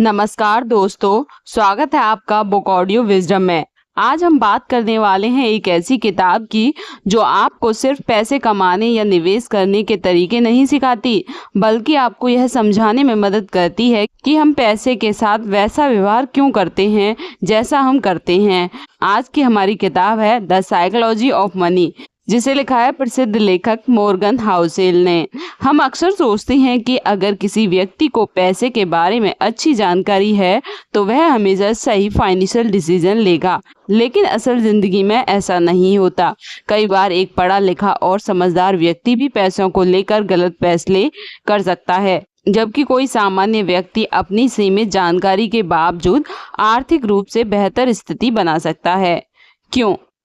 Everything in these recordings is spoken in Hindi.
नमस्कार दोस्तों, स्वागत है आपका बुक ऑडियो विजडम में। आज हम बात करने वाले हैं एक ऐसी किताब की जो आपको सिर्फ पैसे कमाने या निवेश करने के तरीके नहीं सिखाती, बल्कि आपको यह समझाने में मदद करती है कि हम पैसे के साथ वैसा व्यवहार क्यों करते हैं जैसा हम करते हैं। आज की हमारी किताब है द साइकोलॉजी ऑफ मनी, जिसे लिखा है प्रसिद्ध लेखक मॉर्गन हाउसेल ने। हम अक्सर सोचते हैं कि अगर किसी व्यक्ति को पैसे के बारे में अच्छी जानकारी है तो वह हमेशा सही फाइनेंशियल डिसीजन लेगा, लेकिन असल जिंदगी में ऐसा नहीं होता। कई बार एक पढ़ा लिखा और समझदार व्यक्ति भी पैसों को लेकर गलत फैसले कर सकता है, जबकि कोई सामान्य व्यक्ति अपनी सीमित जानकारी के बावजूद आर्थिक रूप से बेहतर स्थिति बना सकता है।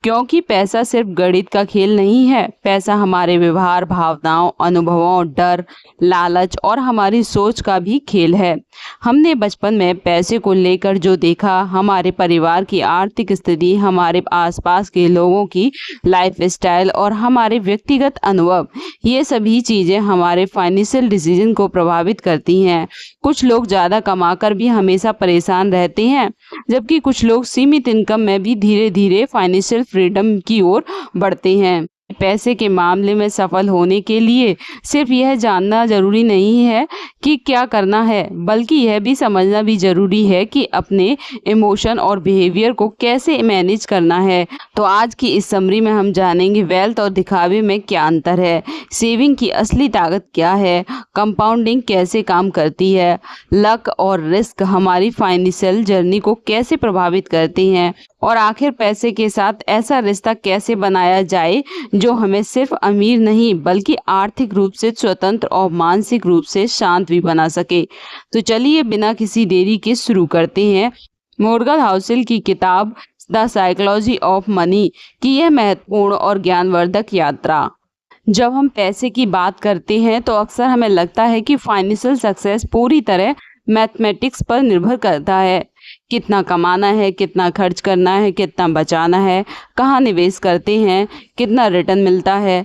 क्योंकि पैसा सिर्फ गणित का खेल नहीं है। पैसा हमारे व्यवहार, भावनाओं, अनुभवों, डर, लालच और हमारी सोच का भी खेल है। हमने बचपन में पैसे को लेकर जो देखा, हमारे परिवार की आर्थिक स्थिति, हमारे आसपास के लोगों की लाइफस्टाइल और हमारे व्यक्तिगत अनुभव, ये सभी चीज़ें हमारे फाइनेंशियल डिसीजन को प्रभावित करती हैं। कुछ लोग ज़्यादा कमाकर भी हमेशा परेशान रहते हैं, जबकि कुछ लोग सीमित इनकम में भी धीरे धीरे फाइनेंशियल फ्रीडम की ओर बढ़ते हैं। पैसे के मामले में सफल होने के लिए सिर्फ यह जानना जरूरी नहीं है कि क्या करना है, बल्कि यह भी समझना भी जरूरी है कि अपने इमोशन और बिहेवियर को कैसे मैनेज करना है। तो आज की इस समरी में हम जानेंगे वेल्थ और दिखावे में क्या अंतर है, सेविंग की असली ताकत क्या है, कंपाउंडिंग कैसे काम करती है, लक और रिस्क हमारी फाइनेंशियल जर्नी को कैसे प्रभावित करते हैं, और आखिर पैसे के साथ ऐसा रिश्ता कैसे बनाया जाए जो हमें सिर्फ अमीर नहीं बल्कि आर्थिक रूप से स्वतंत्र और मानसिक रूप से शांत भी बना सके। तो चलिए बिना किसी देरी के शुरू करते हैं मॉर्गन हाउसेल की किताब द साइकोलॉजी ऑफ मनी की यह महत्वपूर्ण और ज्ञानवर्धक यात्रा। जब हम पैसे की बात करते हैं तो अक्सर हमें लगता है कि फाइनेंशियल सक्सेस पूरी तरह मैथमेटिक्स पर निर्भर करता है। कितना कमाना है, कितना खर्च करना है, कितना बचाना है, कहाँ निवेश करते हैं, कितना रिटर्न मिलता है।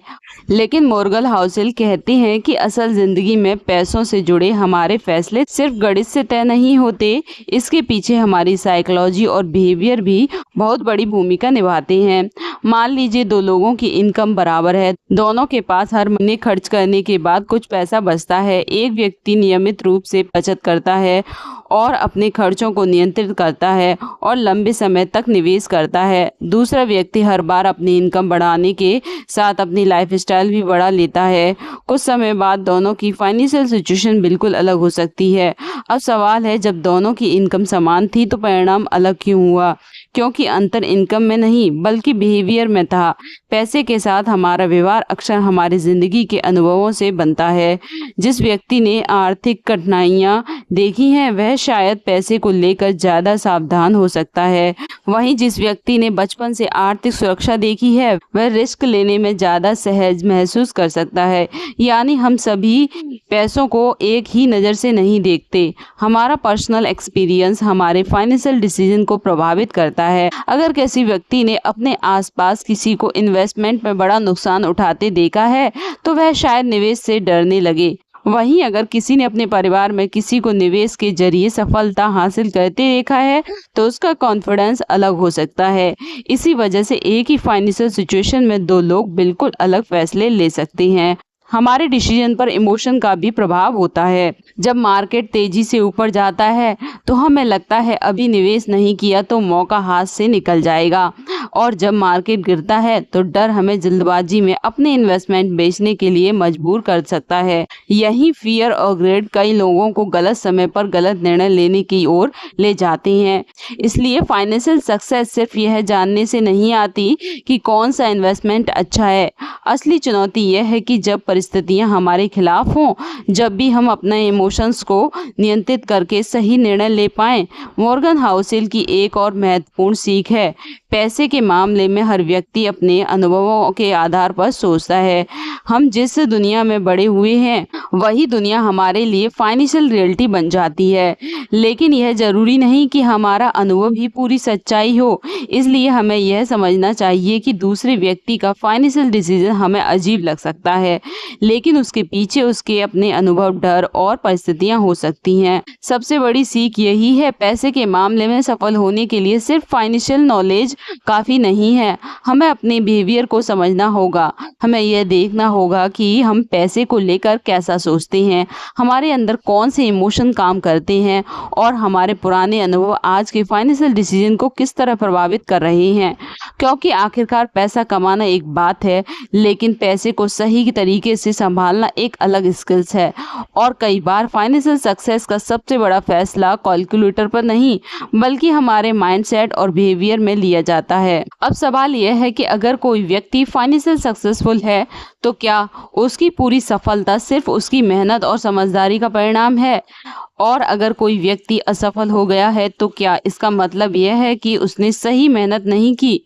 लेकिन मॉर्गन हाउसेल कहते हैं कि असल जिंदगी में पैसों से जुड़े हमारे फैसले सिर्फ गणित से तय नहीं होते, इसके पीछे हमारी साइकोलॉजी और बिहेवियर भी बहुत बड़ी भूमिका निभाते हैं। मान लीजिए दो लोगों की इनकम बराबर है, दोनों के पास हर महीने खर्च करने के बाद कुछ पैसा बचता है। एक व्यक्ति नियमित रूप से बचत करता है और अपने खर्चों को नियंत्रित करता है और लंबे समय तक निवेश करता है। दूसरा व्यक्ति हर बार अपनी इनकम बढ़ाने के साथ अपनी लाइफस्टाइल भी बढ़ा लेता है। कुछ समय बाद दोनों की फाइनेंशियल सिचुएशन बिल्कुल अलग हो सकती है। अब सवाल है, जब दोनों की इनकम समान थी तो परिणाम अलग क्यों हुआ? क्योंकि अंतर इनकम में नहीं बल्कि बिहेवियर में था। पैसे के साथ हमारा व्यवहार अक्सर हमारी जिंदगी के अनुभवों से बनता है। जिस व्यक्ति ने आर्थिक कठिनाइयां देखी हैं वह शायद पैसे को लेकर ज्यादा सावधान हो सकता है। वहीं जिस व्यक्ति ने बचपन से आर्थिक सुरक्षा देखी है वह रिस्क लेने में ज्यादा सहज महसूस कर सकता है। यानी हम सभी पैसों को एक ही नज़र से नहीं देखते। हमारा पर्सनल एक्सपीरियंस हमारे फाइनेंशियल डिसीजन को प्रभावित करता है। अगर किसी व्यक्ति ने अपने आसपास किसी को इन्वेस्टमेंट में बड़ा नुकसान उठाते देखा है तो वह शायद निवेश से डरने लगे। वहीं अगर किसी ने अपने परिवार में किसी को निवेश के जरिए सफलता हासिल करते देखा है तो उसका कॉन्फिडेंस अलग हो सकता है। इसी वजह से एक ही फाइनेंशियल सिचुएशन में दो लोग बिल्कुल अलग फैसले ले सकते हैं। हमारे डिसीजन पर इमोशन का भी प्रभाव होता है। जब मार्केट तेजी से ऊपर जाता है तो हमें लगता है अभी निवेश नहीं किया तो मौका हाथ से निकल जाएगा, और जब मार्केट गिरता है तो डर हमें जल्दबाजी में अपने इन्वेस्टमेंट बेचने के लिए मजबूर कर सकता है। यही फियर और ग्रेड कई लोगों को गलत समय पर गलत निर्णय लेने की ओर ले जाते हैं। इसलिए फाइनेंशियल सक्सेस सिर्फ यह जानने से नहीं आती कि कौन सा इन्वेस्टमेंट अच्छा है। असली चुनौती यह है कि जब परिस्थितियां हमारे खिलाफ हों, जब भी हम अपने इमोशंस को नियंत्रित करके सही निर्णय ले पाएं। मॉर्गन हाउसेल की एक और महत्वपूर्ण सीख है, पैसे के के मामले में हर व्यक्ति अपने अनुभवों के आधार पर सोचता है। हम जिस दुनिया में बड़े हुए हैं वही दुनिया हमारे लिए फाइनेंशियल रियलिटी बन जाती है, लेकिन यह जरूरी नहीं कि हमारा अनुभव ही पूरी सच्चाई हो। इसलिए हमें यह समझना चाहिए कि दूसरे व्यक्ति का फाइनेंशियल डिसीजन हमें अजीब लग सकता है, लेकिन उसके पीछे उसके अपने अनुभव, डर और परिस्थितियां हो सकती हैं। सबसे बड़ी सीख यही है, पैसे के मामले में सफल होने के लिए सिर्फ फाइनेंशियल नॉलेज काफ़ी नहीं है। हमें अपने बिहेवियर को समझना होगा। हमें यह देखना होगा कि हम पैसे को लेकर कैसा सोचते हैं, हमारे अंदर कौन से इमोशन काम करते हैं और हमारे पुराने अनुभव आज के फाइनेंशियल डिसीजन को किस तरह प्रभावित कर रहे हैं। क्योंकि आखिरकार पैसा कमाना एक बात है, लेकिन पैसे को सही तरीके से संभालना एक अलग स्किल्स है। और कई बार फाइनेंशियल सक्सेस का सबसे बड़ा फैसला कैलकुलेटर पर नहीं बल्कि हमारे माइंडसेट और बिहेवियर में लिया जाता है। अब सवाल यह है कि अगर कोई व्यक्ति फाइनेंशियल सक्सेसफुल है तो क्या उसकी पूरी सफलता सिर्फ उसकी मेहनत और समझदारी का परिणाम है? और अगर कोई व्यक्ति असफल हो गया है तो क्या इसका मतलब यह है कि उसने सही मेहनत नहीं की?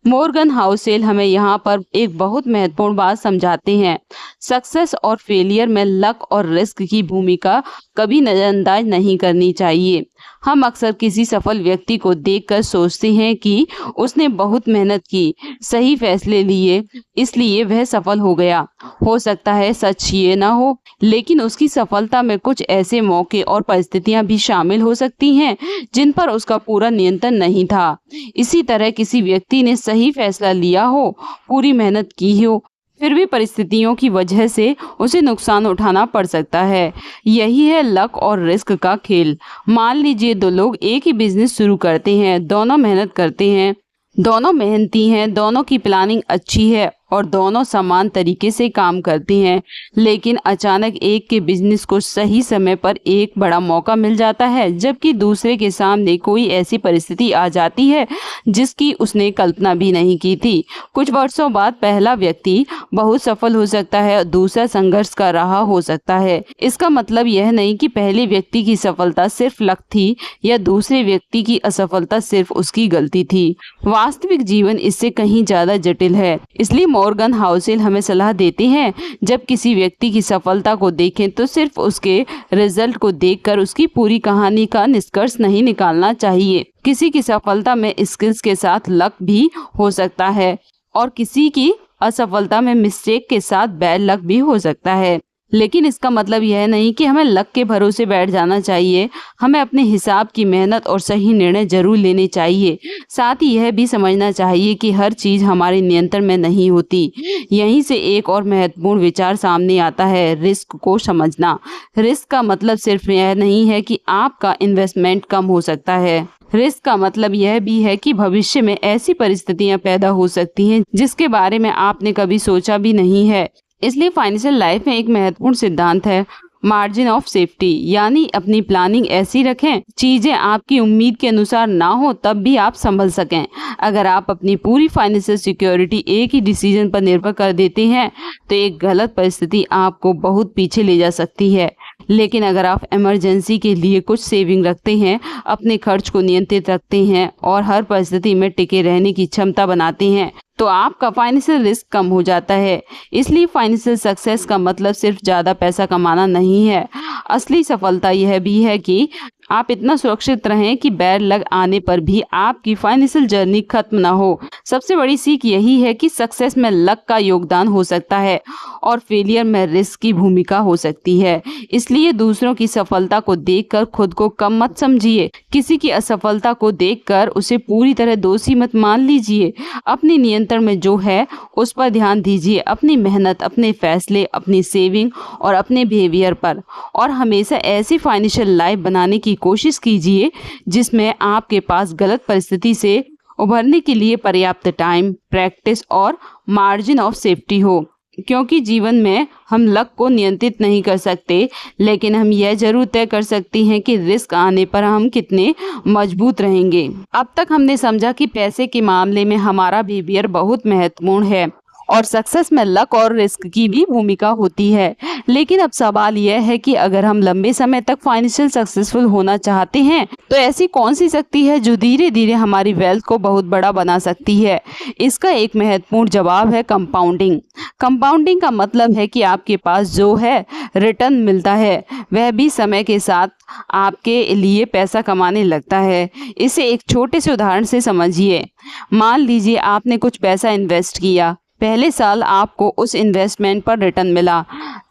मॉर्गन हाउसेल हमें यहाँ पर एक बहुत महत्वपूर्ण बात समझाते हैं। सक्सेस और फेलियर में लक और रिस्क की भूमिका कभी नजरअंदाज नहीं करनी चाहिए। हम अक्सर किसी सफल व्यक्ति को देखकर सोचते हैं कि उसने बहुत मेहनत की, सही फैसले लिए, इसलिए वह सफल हो गया। हो सकता है सच ये ना हो, लेकिन उसकी सफलता में कुछ ऐसे मौके और परिस्थितियां भी शामिल हो सकती हैं जिन पर उसका पूरा नियंत्रण नहीं था। इसी तरह किसी व्यक्ति ने सही फैसला लिया हो, पूरी मेहनत की हो, फिर भी परिस्थितियों की वजह से उसे नुकसान उठाना पड़ सकता है। यही है लक और रिस्क का खेल। मान लीजिए दो लोग एक ही बिजनेस शुरू करते हैं, दोनों मेहनत करते हैं, दोनों मेहनती हैं, दोनों की प्लानिंग अच्छी है और दोनों समान तरीके से काम करते हैं। लेकिन अचानक एक के बिजनेस को सही समय पर एक बड़ा मौका मिल जाता है, जबकि दूसरे के सामने कोई ऐसी परिस्थिति आ जाती है जिसकी उसने कल्पना भी नहीं की थी। कुछ वर्षों बाद पहला व्यक्ति बहुत सफल हो सकता है और दूसरा संघर्ष कर रहा हो सकता है। इसका मतलब यह नहीं कि पहले व्यक्ति की सफलता सिर्फ लक थी या दूसरे व्यक्ति की असफलता सिर्फ उसकी गलती थी। वास्तविक जीवन इससे कहीं ज्यादा जटिल है। इसलिए मॉर्गन हाउसेल हमें सलाह देते हैं, जब किसी व्यक्ति की सफलता को देखें तो सिर्फ उसके रिजल्ट को देखकर उसकी पूरी कहानी का निष्कर्ष नहीं निकालना चाहिए। किसी की सफलता में स्किल्स के साथ लक भी हो सकता है और किसी की असफलता में मिस्टेक के साथ बैड लक भी हो सकता है। लेकिन इसका मतलब यह नहीं कि हमें लक के भरोसे बैठ जाना चाहिए। हमें अपने हिसाब की मेहनत और सही निर्णय जरूर लेने चाहिए। साथ ही यह भी समझना चाहिए कि हर चीज़ हमारे नियंत्रण में नहीं होती। यहीं से एक और महत्वपूर्ण विचार सामने आता है, रिस्क को समझना। रिस्क का मतलब सिर्फ यह नहीं है कि आपका इन्वेस्टमेंट कम हो सकता है। रिस्क का मतलब यह भी है कि भविष्य में ऐसी परिस्थितियां पैदा हो सकती हैं जिसके बारे में आपने कभी सोचा भी नहीं है। इसलिए फाइनेंशियल लाइफ में एक महत्वपूर्ण सिद्धांत है मार्जिन ऑफ सेफ्टी, यानी अपनी प्लानिंग ऐसी रखें चीजें आपकी उम्मीद के अनुसार ना हो तब भी आप संभल सकें। अगर आप अपनी पूरी फाइनेंशियल सिक्योरिटी एक ही डिसीजन पर निर्भर कर देते हैं तो एक गलत परिस्थिति आपको बहुत पीछे ले जा सकती है। लेकिन अगर आप इमरजेंसी के लिए कुछ सेविंग रखते हैं, अपने खर्च को नियंत्रित रखते हैं और हर परिस्थिति में टिके रहने की क्षमता बनाते हैं तो आपका फाइनेंशियल रिस्क कम हो जाता है। इसलिए फाइनेंशियल सक्सेस का मतलब सिर्फ ज़्यादा पैसा कमाना नहीं है। असली सफलता यह भी है कि आप इतना सुरक्षित रहें कि बैड लक आने पर भी आपकी फाइनेंशियल जर्नी खत्म ना हो। सबसे बड़ी सीख यही है कि सक्सेस में लक का योगदान हो सकता है और फेलियर में रिस्क की भूमिका हो सकती है। इसलिए दूसरों की सफलता को देखकर खुद को कम मत समझिए। किसी की असफलता को देखकर उसे पूरी तरह दोषी मत मान लीजिए। अपने नियंत्रण में जो है उस पर ध्यान दीजिए, अपनी मेहनत, अपने फैसले, अपनी सेविंग और अपने बिहेवियर पर। और हमेशा ऐसी फाइनेंशियल लाइफ बनाने की कोशिश कीजिए जिसमें आपके पास गलत परिस्थिति से उभरने के लिए पर्याप्त टाइम, प्रैक्टिस और मार्जिन ऑफ सेफ्टी हो। क्योंकि जीवन में हम लक को नियंत्रित नहीं कर सकते, लेकिन हम यह जरूर तय कर सकते हैं कि रिस्क आने पर हम कितने मजबूत रहेंगे। अब तक हमने समझा कि पैसे के मामले में हमारा बिहेवियर बहुत महत्वपूर्ण है और सक्सेस में लक और रिस्क की भी भूमिका होती है। लेकिन अब सवाल यह है कि अगर हम लंबे समय तक फाइनेंशियल सक्सेसफुल होना चाहते हैं तो ऐसी कौन सी शक्ति है जो धीरे धीरे हमारी वेल्थ को बहुत बड़ा बना सकती है। इसका एक महत्वपूर्ण जवाब है कंपाउंडिंग। कंपाउंडिंग का मतलब है कि आपके पास जो है रिटर्न मिलता है वह भी समय के साथ आपके लिए पैसा कमाने लगता है। इसे एक छोटे से उदाहरण से समझिए। मान लीजिए आपने कुछ पैसा इन्वेस्ट किया। पहले साल आपको उस इन्वेस्टमेंट पर रिटर्न मिला।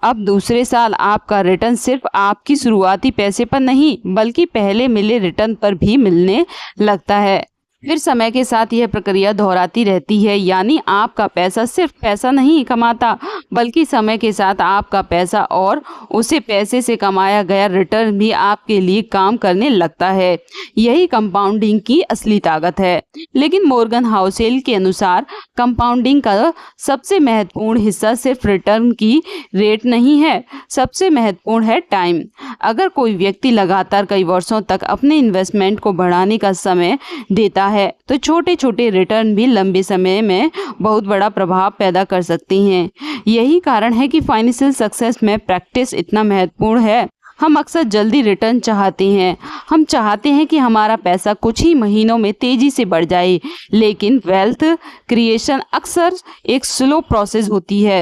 अब दूसरे साल आपका रिटर्न सिर्फ आपकी शुरुआती पैसे पर नहीं बल्कि पहले मिले रिटर्न पर भी मिलने लगता है। फिर समय के साथ यह प्रक्रिया दोहराती रहती है, यानी आपका पैसा सिर्फ पैसा नहीं कमाता बल्कि समय के साथ आपका पैसा और उसे पैसे से कमाया गया रिटर्न भी आपके लिए काम करने लगता है। यही कंपाउंडिंग की असली ताकत है। लेकिन मॉर्गन हाउसेल के अनुसार कंपाउंडिंग का सबसे महत्वपूर्ण हिस्सा सिर्फ रिटर्न की रेट नहीं है, सबसे महत्वपूर्ण है टाइम। अगर कोई व्यक्ति लगातार कई वर्षों तक अपने इन्वेस्टमेंट को बढ़ाने का समय देता है तो छोटे छोटे रिटर्न भी लंबे समय में बहुत बड़ा प्रभाव पैदा कर सकती हैं। यही कारण है कि फाइनेंशियल सक्सेस में प्रैक्टिस इतना महत्वपूर्ण है। हम अक्सर जल्दी रिटर्न चाहते हैं। हम चाहते हैं कि हमारा पैसा कुछ ही महीनों में तेजी से बढ़ जाए, लेकिन वेल्थ क्रिएशन अक्सर एक स्लो प्रोसेस होती है।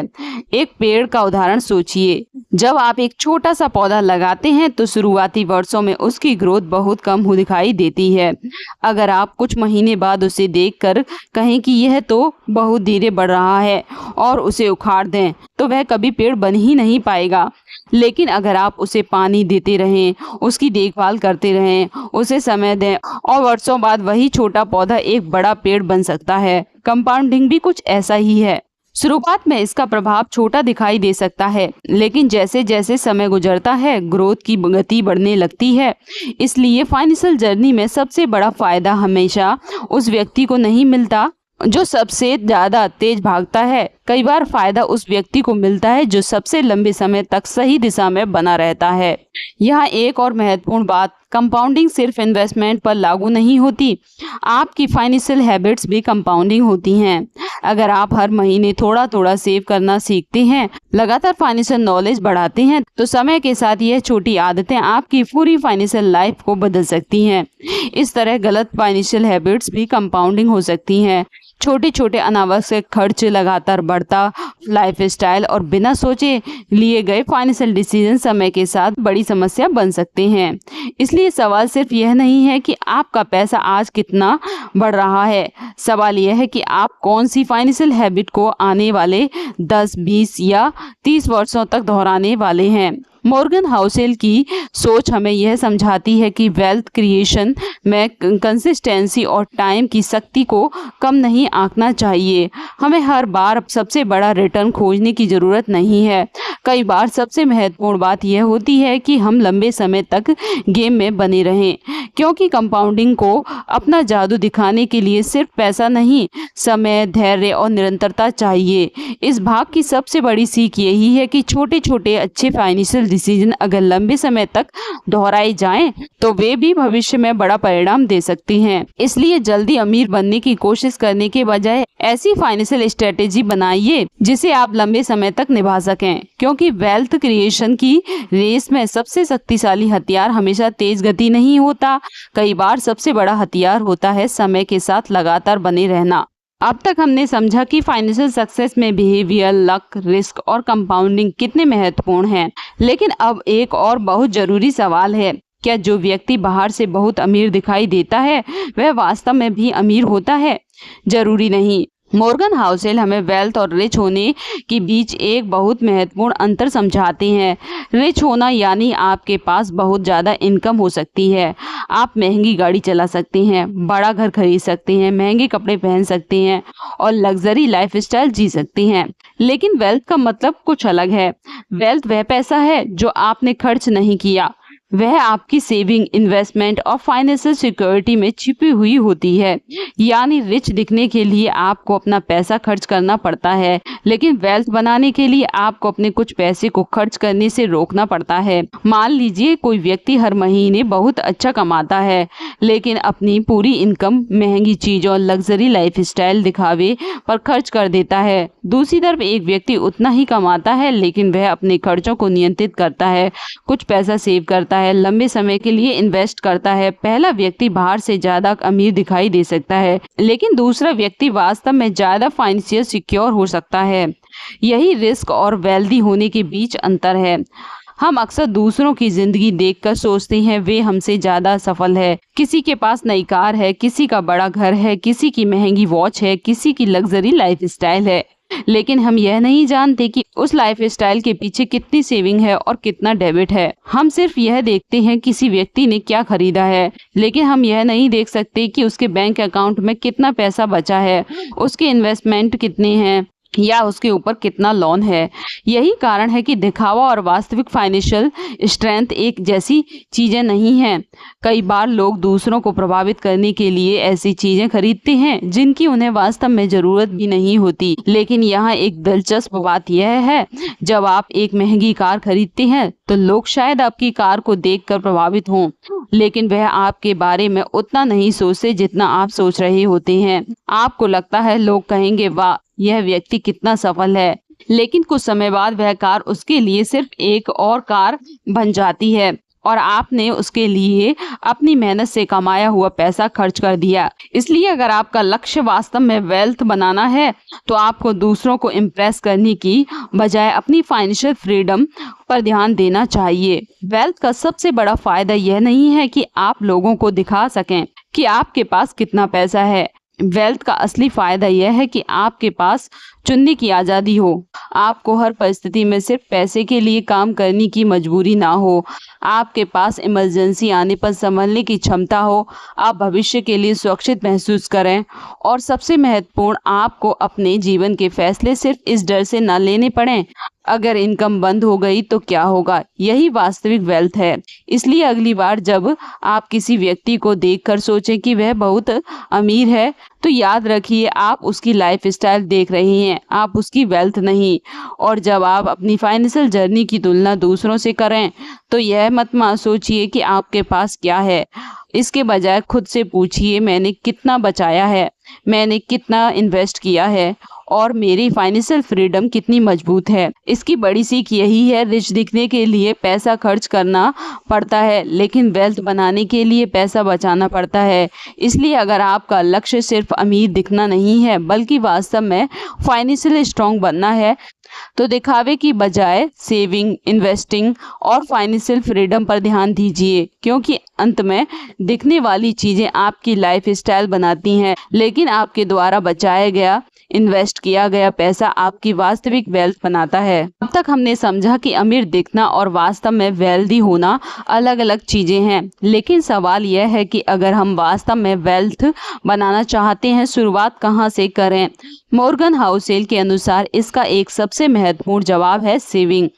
एक पेड़ का उदाहरण सोचिए। जब आप एक छोटा सा पौधा लगाते हैं तो शुरुआती वर्षों में उसकी ग्रोथ बहुत कम दिखाई देती है। अगर आप कुछ महीने बाद उसे देखकर कहें कि यह तो बहुत धीरे बढ़ रहा है और उसे उखाड़ दें तो वह कभी पेड़ बन ही नहीं पाएगा। लेकिन अगर आप उसे पानी देते रहें, उसकी देखभाल करते रहें, उसे समय दें और वर्षों बाद वही छोटा पौधा एक बड़ा पेड़ बन सकता है। कंपाउंडिंग भी कुछ ऐसा ही है। शुरुआत में इसका प्रभाव छोटा दिखाई दे सकता है, लेकिन जैसे जैसे समय गुजरता है ग्रोथ की गति बढ़ने लगती है। इसलिए फाइनेंशियल जर्नी में सबसे बड़ा फायदा हमेशा उस व्यक्ति को नहीं मिलता जो सबसे ज्यादा तेज भागता है। कई बार फायदा उस व्यक्ति को मिलता है जो सबसे लंबे समय तक सही दिशा में बना रहता है। यहाँ एक और महत्वपूर्ण बात, कंपाउंडिंग सिर्फ इन्वेस्टमेंट पर लागू नहीं होती, आपकी फाइनेंशियल हैबिट्स भी कंपाउंडिंग होती हैं। अगर आप हर महीने थोड़ा थोड़ा सेव करना सीखते हैं, लगातार फाइनेंशियल नॉलेज बढ़ाते हैं, तो समय के साथ यह छोटी आदतें आपकी पूरी फाइनेंशियल लाइफ को बदल सकती हैं। इस तरह गलत फाइनेंशियल हैबिट्स भी कंपाउंडिंग हो सकती हैं। छोटे छोटे अनावश्यक खर्च, लगातार बढ़ता लाइफस्टाइल और बिना सोचे लिए गए फाइनेंशियल डिसीजन समय के साथ बड़ी समस्या बन सकते हैं। इसलिए सवाल सिर्फ यह नहीं है कि आपका पैसा आज कितना बढ़ रहा है, सवाल यह है कि आप कौन सी फाइनेंशियल हैबिट को आने वाले 10, 20 या 30 वर्षों तक दोहराने वाले हैं। मॉर्गन हाउसेल की सोच हमें यह समझाती है कि वेल्थ क्रिएशन में कंसिस्टेंसी और टाइम की शक्ति को कम नहीं आंकना चाहिए। हमें हर बार सबसे बड़ा रिटर्न खोजने की ज़रूरत नहीं है। कई बार सबसे महत्वपूर्ण बात यह होती है कि हम लंबे समय तक गेम में बने रहें, क्योंकि कंपाउंडिंग को अपना जादू दिखाने के लिए सिर्फ पैसा नहीं, समय, धैर्य और निरंतरता चाहिए। इस भाग की सबसे बड़ी सीख यही है कि छोटे छोटे अच्छे फाइनेंशियल डिसीजन अगर लंबे समय तक दोहराए जाएं तो वे भी भविष्य में बड़ा परिणाम दे सकती हैं। इसलिए जल्दी अमीर बनने की कोशिश करने के बजाय ऐसी फाइनेंशियल स्ट्रेटेजी बनाइए जिसे आप लंबे समय तक निभा सकें, क्योंकि वेल्थ क्रिएशन की रेस में सबसे शक्तिशाली हथियार हमेशा तेज गति नहीं होता। कई बार सबसे बड़ा हथियार होता है समय के साथ लगातार बने रहना। अब तक हमने समझा कि फाइनेंशियल सक्सेस में बिहेवियर, लक, रिस्क और कंपाउंडिंग कितने महत्वपूर्ण हैं। लेकिन अब एक और बहुत जरूरी सवाल है, क्या जो व्यक्ति बाहर से बहुत अमीर दिखाई देता है वह वास्तव में भी अमीर होता है? जरूरी नहीं। मॉर्गन हाउसेल हमें वेल्थ और रिच होने के बीच एक बहुत महत्वपूर्ण अंतर समझाते हैं। रिच होना यानी आपके पास बहुत ज़्यादा इनकम हो सकती है, आप महंगी गाड़ी चला सकते हैं, बड़ा घर खरीद सकते हैं, महंगे कपड़े पहन सकते हैं और लग्जरी लाइफस्टाइल जी सकते हैं। लेकिन वेल्थ का मतलब कुछ अलग है। वेल्थ वह पैसा है जो आपने खर्च नहीं किया। वह आपकी सेविंग, इन्वेस्टमेंट और फाइनेंशियल सिक्योरिटी में छिपी हुई होती है। यानी रिच दिखने के लिए आपको अपना पैसा खर्च करना पड़ता है, लेकिन वेल्थ बनाने के लिए आपको अपने कुछ पैसे को खर्च करने से रोकना पड़ता है। मान लीजिए कोई व्यक्ति हर महीने बहुत अच्छा कमाता है, लेकिन अपनी पूरी इनकम महंगी चीजों और लग्जरी लाइफस्टाइल दिखावे पर खर्च कर देता है। दूसरी तरफ एक व्यक्ति उतना ही कमाता है, लेकिन वह अपने खर्चों को नियंत्रित करता है, कुछ पैसा सेव करता है, लंबे समय के लिए इन्वेस्ट करता है। पहला व्यक्ति बाहर से ज्यादा अमीर दिखाई दे सकता है, लेकिन दूसरा व्यक्ति वास्तव में ज्यादा फाइनेंशियल सिक्योर हो सकता है। यही रिस्क और वेल्दी होने के बीच अंतर है। हम अक्सर दूसरों की जिंदगी देखकर सोचते हैं वे हमसे ज्यादा सफल है। किसी के पास नई कार है, किसी का बड़ा घर है, किसी की महंगी वॉच है, किसी की लग्जरी लाइफस्टाइल है, लेकिन हम यह नहीं जानते कि उस लाइफस्टाइल के पीछे कितनी सेविंग है और कितना डेबिट है। हम सिर्फ यह देखते हैं किसी व्यक्ति ने क्या खरीदा है, लेकिन हम यह नहीं देख सकते कि उसके बैंक अकाउंट में कितना पैसा बचा है, उसके इन्वेस्टमेंट कितने हैं या उसके ऊपर कितना लोन है। यही कारण है कि दिखावा और वास्तविक फाइनेंशियल स्ट्रेंथ एक जैसी चीजें नहीं हैं। कई बार लोग दूसरों को प्रभावित करने के लिए ऐसी चीजें खरीदते हैं जिनकी उन्हें वास्तव में जरूरत भी नहीं होती। लेकिन यहाँ एक दिलचस्प बात यह है, जब आप एक महंगी कार खरीदते हैं तो लोग शायद आपकी कार को देखकर प्रभावित हों, लेकिन वह आपके बारे में उतना नहीं सोचते जितना आप सोच रहे होते हैं। आपको लगता है लोग कहेंगे वाह यह व्यक्ति कितना सफल है, लेकिन कुछ समय बाद वह कार उसके लिए सिर्फ एक और कार बन जाती है और आपने उसके लिए अपनी मेहनत से कमाया हुआ पैसा खर्च कर दिया। इसलिए अगर आपका लक्ष्य वास्तव में वेल्थ बनाना है तो आपको दूसरों को इम्प्रेस करने की बजाय अपनी फाइनेंशियल फ्रीडम पर ध्यान देना चाहिए। वेल्थ का सबसे बड़ा फायदा यह नहीं है कि आप लोगों को दिखा सकें कि आपके पास कितना पैसा है। वेल्थ का असली फायदा यह है कि आपके पास चुनने की आज़ादी हो। आपको हर परिस्थिति में सिर्फ पैसे के लिए काम करने की मजबूरी ना हो। आपके पास इमरजेंसी आने पर संभलने की क्षमता हो। आप भविष्य के लिए सुरक्षित महसूस करें और सबसे महत्वपूर्ण, आपको अपने जीवन के फैसले सिर्फ इस डर से ना लेने पड़ें अगर इनकम बंद हो गई तो क्या होगा। यही वास्तविक वेल्थ है। इसलिए अगली बार जब आप किसी व्यक्ति को देखकर सोचें कि वह बहुत अमीर है तो याद रखिए आप उसकी लाइफस्टाइल देख रहे हैं, आप उसकी वेल्थ नहीं। और जब आप अपनी फाइनेंशियल जर्नी की तुलना दूसरों से करें तो यह मत सोचिए कि आपके पास क्या है। इसके बजाय खुद से पूछिए मैंने कितना बचाया है, मैंने कितना इन्वेस्ट किया है और मेरी फाइनेंशियल फ्रीडम कितनी मजबूत है। इसकी बड़ी सीख यही है, रिच दिखने के लिए पैसा खर्च करना पड़ता है, लेकिन वेल्थ बनाने के लिए पैसा बचाना पड़ता है। इसलिए अगर आपका लक्ष्य सिर्फ अमीर दिखना नहीं है बल्कि वास्तव में फाइनेंशियल स्ट्रांग बनना है तो दिखावे की बजाय सेविंग, इन्वेस्टिंग और फाइनेंशियल फ्रीडम पर ध्यान दीजिए, क्योंकि अंत में दिखने वाली चीजें आपकी लाइफस्टाइल बनाती हैं, लेकिन आपके द्वारा बचाया गया, इन्वेस्ट किया गया पैसा आपकी वास्तविक वेल्थ बनाता है। अब तक हमने समझा कि अमीर दिखना और वास्तव में वेल्दी होना अलग अलग चीजें हैं, लेकिन सवाल यह है कि अगर हम वास्तव में वेल्थ बनाना चाहते हैं, शुरुआत कहाँ से करें। मॉर्गन हाउसेल के अनुसार इसका एक सबसे महत्वपूर्ण जवाब है सेविंग।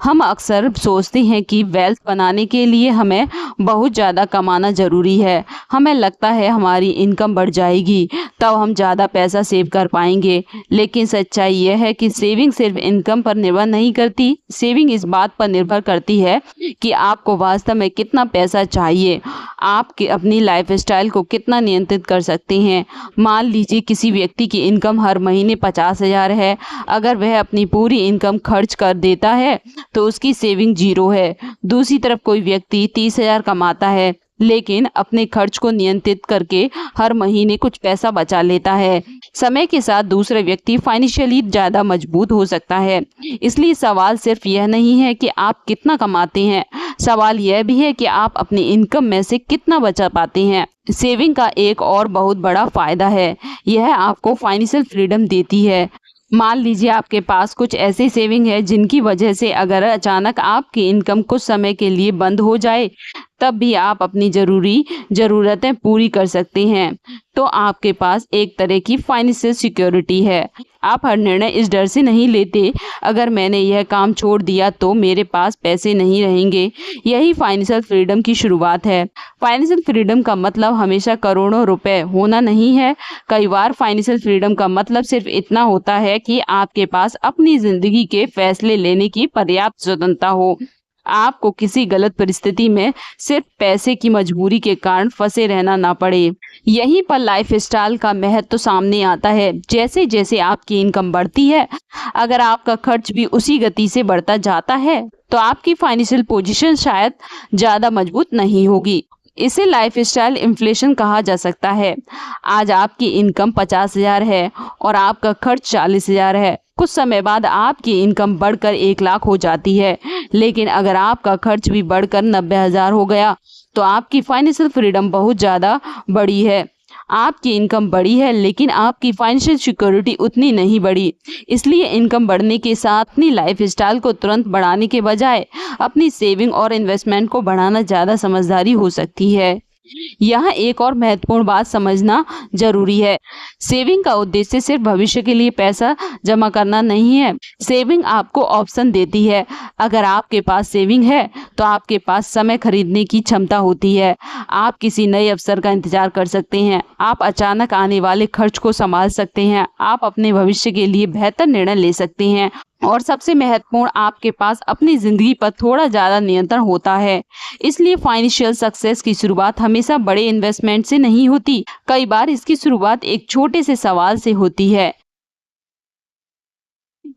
हम अक्सर सोचते हैं कि वेल्थ बनाने के लिए हमें बहुत ज़्यादा कमाना ज़रूरी है। हमें लगता है हमारी इनकम बढ़ जाएगी तब हम ज़्यादा पैसा सेव कर पाएंगे, लेकिन सच्चाई यह है कि सेविंग सिर्फ इनकम पर निर्भर नहीं करती। सेविंग इस बात पर निर्भर करती है कि आपको वास्तव में कितना पैसा चाहिए, आप अपनी लाइफस्टाइल को कितना नियंत्रित कर सकते हैं। मान लीजिए किसी व्यक्ति की इनकम हर महीने 50,000 है। अगर वह अपनी पूरी इनकम खर्च कर देता है तो उसकी सेविंग 0 है। दूसरी तरफ कोई व्यक्ति 30,000 कमाता है लेकिन अपने खर्च को नियंत्रित करके हर महीने कुछ पैसा बचा लेता है। समय के साथ दूसरा व्यक्ति फाइनेंशियली ज़्यादा मजबूत हो सकता है। इसलिए सवाल सिर्फ यह नहीं है कि आप कितना कमाते हैं, सवाल यह भी है कि आप अपनी इनकम में से कितना बचा पाते हैं। सेविंग का एक और बहुत बड़ा फायदा है, यह आपको फाइनेंशियल फ्रीडम देती है। मान लीजिए आपके पास कुछ ऐसी सेविंग है जिनकी वजह से अगर अचानक आपकी इनकम कुछ समय के लिए बंद हो जाए तब भी आप अपनी ज़रूरतें पूरी कर सकते हैं। तो आपके पास एक तरह की फाइनेंशियल सिक्योरिटी है। आप हर निर्णय इस डर से नहीं लेते, अगर मैंने यह काम छोड़ दिया तो मेरे पास पैसे नहीं रहेंगे। यही फाइनेंशियल फ्रीडम की शुरुआत है। फाइनेंशियल फ्रीडम का मतलब हमेशा करोड़ों रुपए होना नहीं है। कई बार फाइनेंशियल फ्रीडम का मतलब सिर्फ इतना होता है कि आपके पास अपनी ज़िंदगी के फैसले लेने की पर्याप्त स्वतंत्रता हो। आपको किसी गलत परिस्थिति में सिर्फ पैसे की मजबूरी के कारण फंसे रहना ना पड़े। यहीं पर लाइफस्टाइल का महत्व तो सामने आता है। जैसे जैसे आपकी इनकम बढ़ती है, अगर आपका खर्च भी उसी गति से बढ़ता जाता है तो आपकी फाइनेंशियल पोजीशन शायद ज़्यादा मजबूत नहीं होगी। इसे लाइफस्टाइल इन्फ्लेशन कहा जा सकता है। आज आपकी इनकम 50,000 है और आपका खर्च 40,000 है। कुछ समय बाद आपकी इनकम बढ़कर 1,00,000 हो जाती है, लेकिन अगर आपका खर्च भी बढ़कर 90,000 हो गया तो आपकी फाइनेंशियल फ्रीडम बहुत ज़्यादा बड़ी है। आपकी इनकम बढ़ी है लेकिन आपकी फाइनेंशियल सिक्योरिटी उतनी नहीं बढ़ी। इसलिए इनकम बढ़ने के साथ अपनी लाइफस्टाइल को तुरंत बढ़ाने के बजाय अपनी सेविंग और इन्वेस्टमेंट को बढ़ाना ज़्यादा समझदारी हो सकती है। यहाँ एक और महत्वपूर्ण बात समझना जरूरी है। सेविंग का उद्देश्य सिर्फ भविष्य के लिए पैसा जमा करना नहीं है। सेविंग आपको ऑप्शन देती है। अगर आपके पास सेविंग है तो आपके पास समय खरीदने की क्षमता होती है। आप किसी नए अवसर का इंतजार कर सकते हैं। आप अचानक आने वाले खर्च को संभाल सकते हैं। आप अपने भविष्य के लिए बेहतर निर्णय ले सकते हैं। और सबसे महत्वपूर्ण, आपके पास अपनी ज़िंदगी पर थोड़ा ज़्यादा नियंत्रण होता है। इसलिए फाइनेंशियल सक्सेस की शुरुआत हमेशा बड़े इन्वेस्टमेंट से नहीं होती। कई बार इसकी शुरुआत एक छोटे से सवाल से होती है।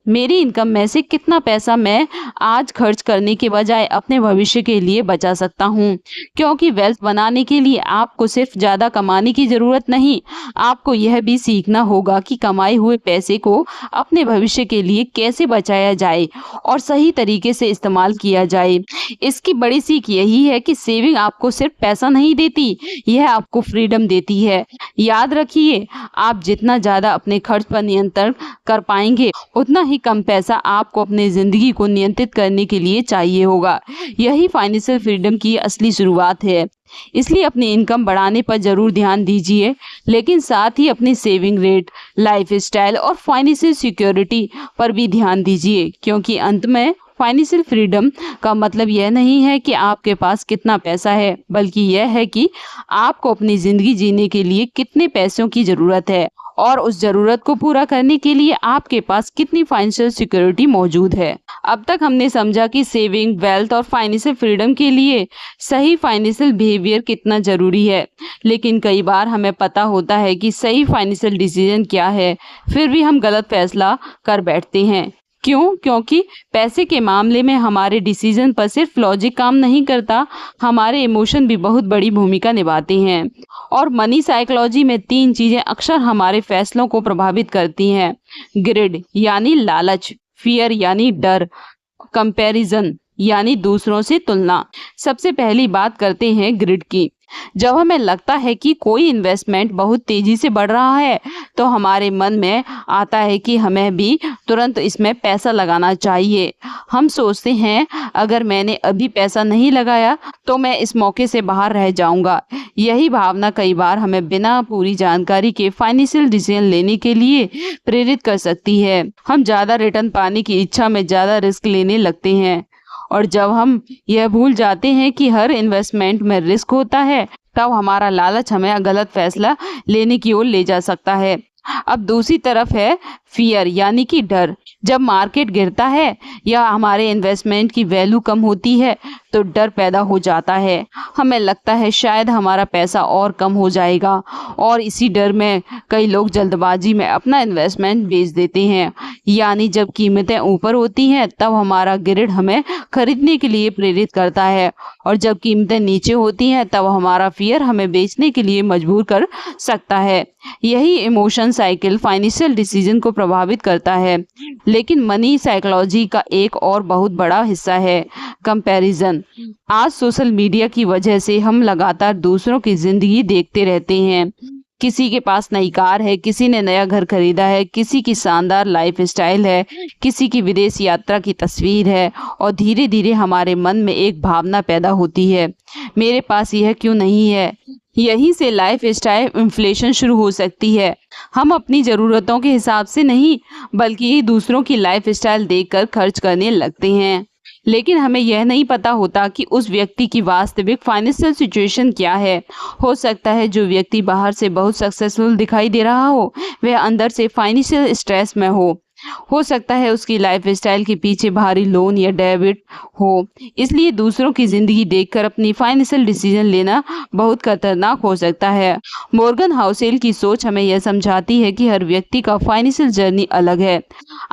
मेरी इनकम में से कितना पैसा मैं आज खर्च करने के बजाय अपने भविष्य के लिए बचा सकता हूँ। क्योंकि वेल्थ बनाने के लिए आपको सिर्फ ज़्यादा कमाने की ज़रूरत नहीं, आपको यह भी सीखना होगा कि कमाए हुए पैसे को अपने भविष्य के लिए कैसे बचाया जाए और सही तरीके से इस्तेमाल किया जाए। इसकी बड़ी सीख यही है कि सेविंग आपको सिर्फ पैसा नहीं देती, यह आपको फ्रीडम देती है। याद रखिए, आप जितना ज़्यादा अपने खर्च पर नियंत्रण कर पाएंगे उतना ही कम पैसा आपको अपनी जिंदगी को नियंत्रित करने के लिए चाहिए होगा। यही फाइनेंशियल फ्रीडम की असली शुरुआत है। इसलिए अपनी इनकम बढ़ाने पर जरूर ध्यान दीजिए, लेकिन साथ ही अपनी सेविंग रेट, लाइफस्टाइल और फाइनेंशियल सिक्योरिटी पर भी ध्यान दीजिए। क्योंकि अंत में फाइनेंशियल फ्रीडम का मतलब यह नहीं है कि आपके पास कितना पैसा है, बल्कि यह है कि आपको अपनी ज़िंदगी जीने के लिए कितने पैसों की ज़रूरत है और उस ज़रूरत को पूरा करने के लिए आपके पास कितनी फाइनेंशियल सिक्योरिटी मौजूद है। अब तक हमने समझा कि सेविंग, वेल्थ और फाइनेंशियल फ्रीडम के लिए सही फाइनेंशियल बिहेवियर कितना ज़रूरी है। लेकिन कई बार हमें पता होता है कि सही फाइनेंशियल डिसीजन क्या है, फिर भी हम गलत फैसला कर बैठते हैं। क्यों? क्योंकि पैसे के मामले में हमारे डिसीजन पर सिर्फ लॉजिक काम नहीं करता, हमारे इमोशन भी बहुत बड़ी भूमिका निभाते हैं। और मनी साइकोलॉजी में 3 चीज़ें अक्सर हमारे फैसलों को प्रभावित करती हैं: ग्रिड यानी लालच, फियर यानी डर, कंपैरिजन यानी दूसरों से तुलना। सबसे पहली बात करते हैं ग्रिड की। जब हमें लगता है कि कोई इन्वेस्टमेंट बहुत तेजी से बढ़ रहा है तो हमारे मन में आता है कि हमें भी तुरंत इसमें पैसा लगाना चाहिए। हम सोचते हैं अगर मैंने अभी पैसा नहीं लगाया तो मैं इस मौके से बाहर रह जाऊंगा। यही भावना कई बार हमें बिना पूरी जानकारी के फाइनेंशियल डिसीजन लेने के लिए प्रेरित कर सकती है। हम ज़्यादा रिटर्न पाने की इच्छा में ज़्यादा रिस्क लेने लगते हैं, और जब हम यह भूल जाते हैं कि हर इन्वेस्टमेंट में रिस्क होता है, तब हमारा लालच हमें गलत फैसला लेने की ओर ले जा सकता है। अब दूसरी तरफ है फियर यानी कि डर। जब मार्केट गिरता है या हमारे इन्वेस्टमेंट की वैल्यू कम होती है तो डर पैदा हो जाता है। हमें लगता है शायद हमारा पैसा और कम हो जाएगा, और इसी डर में कई लोग जल्दबाजी में अपना इन्वेस्टमेंट बेच देते हैं। यानी जब कीमतें ऊपर होती हैं तब हमारा ग्रिड हमें खरीदने के लिए प्रेरित करता है, और जब कीमतें नीचे होती हैं तब हमारा फियर हमें बेचने के लिए मजबूर कर सकता है। यही इमोशन साइकिल फाइनेंशियल डिसीजन को प्रभावित करता है। लेकिन मनी साइकोलॉजी का एक और बहुत बड़ा हिस्सा है कंपैरिजन। आज सोशल मीडिया की वजह से हम लगातार दूसरों की जिंदगी देखते रहते हैं। किसी के पास नई कार है, किसी ने नया घर खरीदा है, किसी की शानदार लाइफ स्टाइल है, किसी की विदेश यात्रा की तस्वीर है और धीरे धीरे हमारे मन में एक भावना पैदा होती है, मेरे पास यह क्यों नहीं है। यहीं से लाइफ स्टाइल इन्फ्लेशन शुरू हो सकती है। हम अपनी ज़रूरतों के हिसाब से नहीं बल्कि दूसरों की लाइफ स्टाइल देखकर खर्च करने लगते हैं, लेकिन हमें यह नहीं पता होता कि उस व्यक्ति की वास्तविक फाइनेंशियल सिचुएशन क्या है। हो सकता है जो व्यक्ति बाहर से बहुत सक्सेसफुल दिखाई दे रहा हो वह अंदर से फाइनेंशियल स्ट्रेस में हो सकता है उसकी लाइफ स्टाइल के पीछे भारी लोन या डेबिट हो। इसलिए दूसरों की जिंदगी देखकर अपनी फाइनेंशियल डिसीजन लेना बहुत खतरनाक हो सकता है। मॉर्गन हाउसेल की सोच हमें यह समझाती है कि हर व्यक्ति का फाइनेंशियल जर्नी अलग है।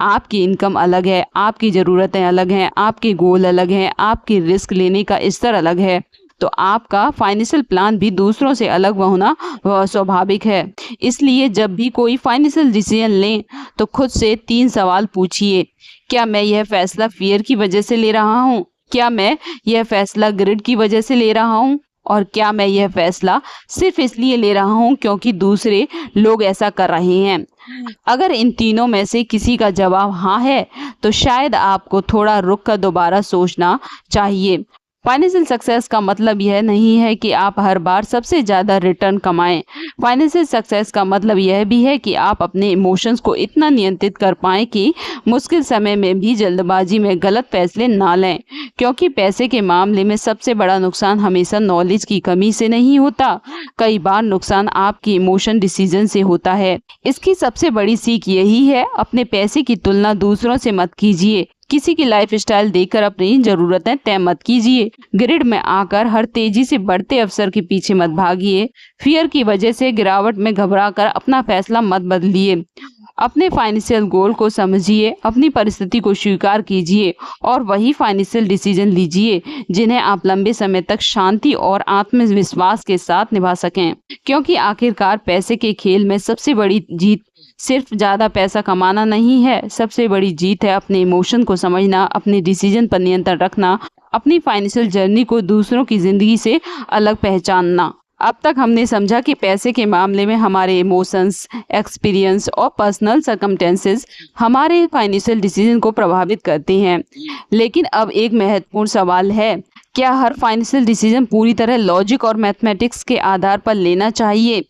आपकी इनकम अलग है, आपकी ज़रूरतें अलग हैं, आपके गोल अलग हैं, आपके रिस्क लेने का स्तर अलग है, तो आपका फाइनेंशियल प्लान भी दूसरों से अलग होना स्वाभाविक है। इसलिए जब भी कोई फाइनेंशियल डिसीजन लें तो खुद से 3 सवाल पूछिए। क्या मैं यह फैसला फियर की वजह से ले रहा हूँ? क्या मैं यह फैसला ग्रिड की वजह से ले रहा हूँ? और क्या मैं यह फैसला सिर्फ इसलिए ले रहा हूँ क्योंकि दूसरे लोग ऐसा कर रहे हैं? अगर इन तीनों में से किसी का जवाब हाँ है तो शायद आपको थोड़ा रुक कर दोबारा सोचना चाहिए। फाइनेंशियल सक्सेस का मतलब यह नहीं है कि आप हर बार सबसे ज़्यादा रिटर्न कमाएं। फाइनेंशियल सक्सेस का मतलब यह भी है कि आप अपने इमोशंस को इतना नियंत्रित कर पाएं कि मुश्किल समय में भी जल्दबाजी में गलत फैसले ना लें, क्योंकि पैसे के मामले में सबसे बड़ा नुकसान हमेशा नॉलेज की कमी से नहीं होता, कई बार नुकसान आपकी इमोशन डिसीजन से होता है। इसकी सबसे बड़ी सीख यही है, अपने पैसे की तुलना दूसरों से मत कीजिए। किसी की लाइफ स्टाइल देखकर अपनी जरूरतें तय मत कीजिए। ग्रिड में आकर हर तेजी से बढ़ते अवसर के पीछे मत भागिए। फियर की वजह से गिरावट में घबराकर अपना फैसला मत बदलिए। अपने फाइनेंशियल गोल को समझिए, अपनी परिस्थिति को स्वीकार कीजिए और वही फाइनेंशियल डिसीजन लीजिए जिन्हें आप लंबे समय तक शांति और आत्मविश्वास के साथ निभा सकें। क्योंकि आखिरकार पैसे के खेल में सबसे बड़ी जीत सिर्फ ज़्यादा पैसा कमाना नहीं है, सबसे बड़ी जीत है अपने इमोशन को समझना, अपने डिसीजन पर नियंत्रण रखना, अपनी फाइनेंशियल जर्नी को दूसरों की ज़िंदगी से अलग पहचानना। अब तक हमने समझा कि पैसे के मामले में हमारे इमोशंस, एक्सपीरियंस और पर्सनल सर्कमस्टेंसेस हमारे फाइनेंशियल डिसीजन को प्रभावित करते हैं। लेकिन अब एक महत्वपूर्ण सवाल है, क्या हर फाइनेंशियल डिसीजन पूरी तरह लॉजिक और मैथमेटिक्स के आधार पर लेना चाहिए?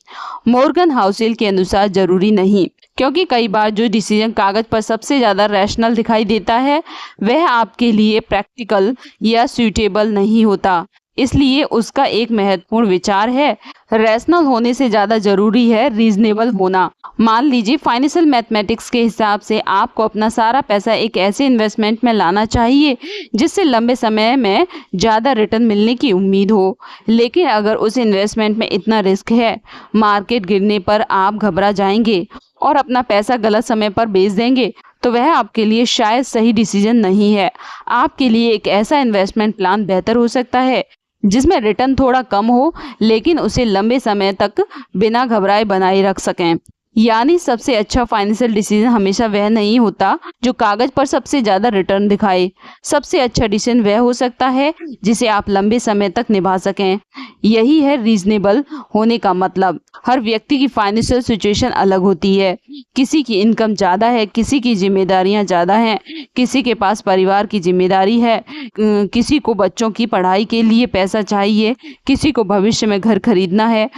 मॉर्गन हाउसेल के अनुसार जरूरी नहीं, क्योंकि कई बार जो डिसीजन कागज पर सबसे ज़्यादा रैशनल दिखाई देता है वह आपके लिए प्रैक्टिकल या सूटेबल नहीं होता। इसलिए उसका एक महत्वपूर्ण विचार है, रैशनल होने से ज़्यादा जरूरी है रीजनेबल होना। मान लीजिए फाइनेंशियल मैथमेटिक्स के हिसाब से आपको अपना सारा पैसा एक ऐसे इन्वेस्टमेंट में लाना चाहिए जिससे लंबे समय में ज़्यादा रिटर्न मिलने की उम्मीद हो। लेकिन अगर उस इन्वेस्टमेंट में इतना रिस्क है, मार्केट गिरने पर आप घबरा जाएंगे और अपना पैसा गलत समय पर बेच देंगे, तो वह आपके लिए शायद सही डिसीजन नहीं है। आपके लिए एक ऐसा इन्वेस्टमेंट प्लान बेहतर हो सकता है जिसमें रिटर्न थोड़ा कम हो लेकिन उसे लंबे समय तक बिना घबराए बनाए रख सकें। यानी सबसे अच्छा फाइनेंशियल डिसीजन हमेशा वह नहीं होता जो कागज पर सबसे ज़्यादा रिटर्न दिखाए। सबसे अच्छा डिसीजन वह हो सकता है जिसे आप लंबे समय तक निभा सकें। यही है रीजनेबल होने का मतलब। हर व्यक्ति की फाइनेंशियल सिचुएशन अलग होती है। किसी की इनकम ज़्यादा है, किसी की जिम्मेदारियां ज़्यादा हैं, किसी के पास परिवार की जिम्मेदारी है, किसी को बच्चों की पढ़ाई के लिए पैसा चाहिए, किसी को भविष्य में घर खरीदना है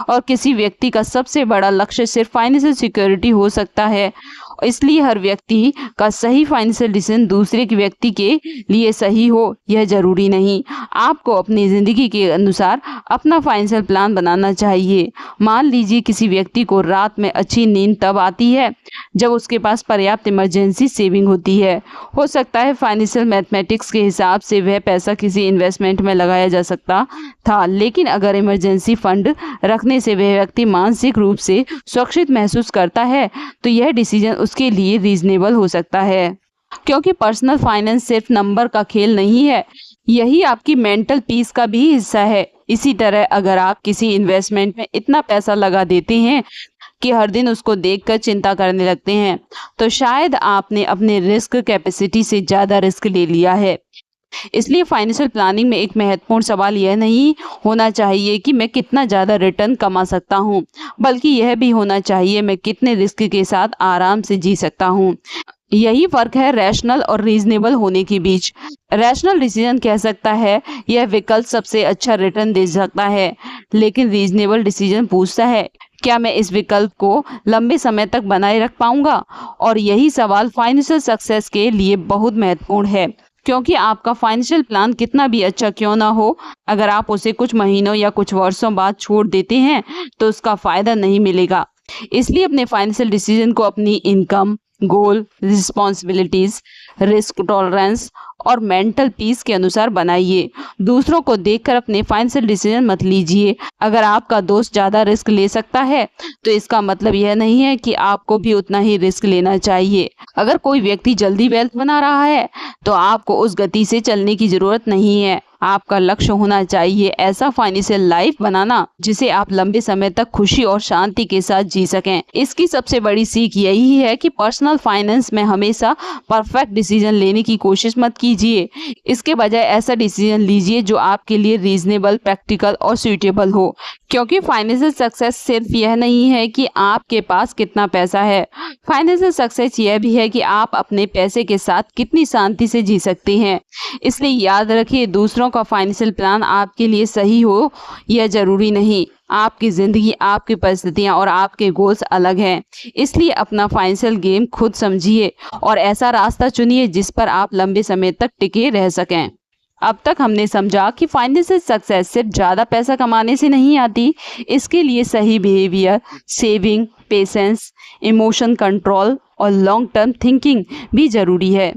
और किसी व्यक्ति का सबसे बड़ा लक्ष्य सिर्फ फाइनेंशियल सिक्योरिटी हो सकता है। इसलिए हर व्यक्ति का सही फाइनेंशियल डिसीजन दूसरे के व्यक्ति के लिए सही हो यह जरूरी नहीं। आपको अपनी ज़िंदगी के अनुसार अपना फाइनेंशियल प्लान बनाना चाहिए। मान लीजिए किसी व्यक्ति को रात में अच्छी नींद तब आती है जब उसके पास पर्याप्त इमरजेंसी सेविंग होती है। हो सकता है फाइनेंशियल मैथमेटिक्स के हिसाब से वह पैसा किसी इन्वेस्टमेंट में लगाया जा सकता था, लेकिन अगर इमरजेंसी फंड रखने से वह व्यक्ति मानसिक रूप से सुरक्षित महसूस करता है तो यह डिसीजन उसके लिए रीजनेबल हो सकता है। क्योंकि पर्सनल फाइनेंस सिर्फ नंबर का खेल नहीं है, यही आपकी मेंटल पीस का भी हिस्सा है। इसी तरह अगर आप किसी इन्वेस्टमेंट में इतना पैसा लगा देते हैं कि हर दिन उसको देखकर चिंता करने लगते हैं तो शायद आपने अपने रिस्क कैपेसिटी से ज़्यादा रिस्क ले लिया है। इसलिए फाइनेंशियल प्लानिंग में एक महत्वपूर्ण सवाल यह नहीं होना चाहिए कि मैं कितना ज़्यादा रिटर्न कमा सकता हूँ, बल्कि यह भी होना चाहिए मैं कितने रिस्क के साथ आराम से जी सकता हूँ। यही फर्क है रैशनल और रीजनेबल होने के बीच। रैशनल डिसीजन कह सकता है यह विकल्प सबसे अच्छा रिटर्न दे सकता है, लेकिन रीजनेबल डिसीजन पूछता है क्या मैं इस विकल्प को लंबे समय तक बनाए रख पाऊंगा। और यही सवाल फाइनेंशियल सक्सेस के लिए बहुत महत्वपूर्ण है, क्योंकि आपका फाइनेंशियल प्लान कितना भी अच्छा क्यों ना हो, अगर आप उसे कुछ महीनों या कुछ वर्षों बाद छोड़ देते हैं तो उसका फायदा नहीं मिलेगा। इसलिए अपने फाइनेंशियल डिसीजन को अपनी इनकम, गोल, रिस्पॉन्सिबिलिटीज, रिस्क टॉलरेंस और मेंटल पीस के अनुसार बनाइए। दूसरों को देखकर अपने फाइनेंशियल डिसीजन मत लीजिए। अगर आपका दोस्त ज़्यादा रिस्क ले सकता है तो इसका मतलब यह नहीं है कि आपको भी उतना ही रिस्क लेना चाहिए। अगर कोई व्यक्ति जल्दी वेल्थ बना रहा है तो आपको उस गति से चलने की ज़रूरत नहीं है। आपका लक्ष्य होना चाहिए ऐसा फाइनेंशियल लाइफ बनाना जिसे आप लंबे समय तक खुशी और शांति के साथ जी सकें। इसकी सबसे बड़ी सीख यही है कि पर्सनल फाइनेंस में हमेशा परफेक्ट डिसीजन लेने की कोशिश मत कीजिए। इसके बजाय ऐसा डिसीजन लीजिए जो आपके लिए रीजनेबल, प्रैक्टिकल और सूटेबल हो। क्योंकि फाइनेंशियल सक्सेस सिर्फ यह नहीं है कि आपके पास कितना पैसा है, फाइनेंशियल सक्सेस यह भी है कि आप अपने पैसे के साथ कितनी शांति से जी सकते हैं। इसलिए याद रखिए, दूसरों का फाइनेंशियल प्लान आपके लिए सही हो यह जरूरी नहीं। आपकी ज़िंदगी, आपकी परिस्थितियाँ और आपके गोल्स अलग हैं। इसलिए अपना फाइनेंशियल गेम खुद समझिए और ऐसा रास्ता चुनिए जिस पर आप लंबे समय तक टिके रह सकें। अब तक हमने समझा कि फाइनेंशियल सक्सेस सिर्फ ज़्यादा पैसा कमाने से नहीं आती, इसके लिए सही behaviour, saving, patience, emotion control और लॉन्ग टर्म थिंकिंग भी ज़रूरी है।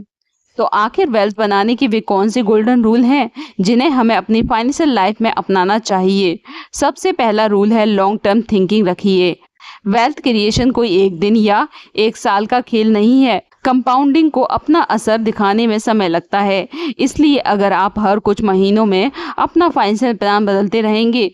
तो आखिर वेल्थ बनाने के वे कौन से गोल्डन रूल हैं जिन्हें हमें अपनी फाइनेंशियल लाइफ में अपनाना चाहिए। सबसे पहला रूल है लॉन्ग टर्म थिंकिंग रखिए। वेल्थ क्रिएशन कोई एक दिन या एक साल का खेल नहीं है। कंपाउंडिंग को अपना असर दिखाने में समय लगता है। इसलिए अगर आप हर कुछ महीनों में अपना फाइनेंशियल प्लान बदलते रहेंगे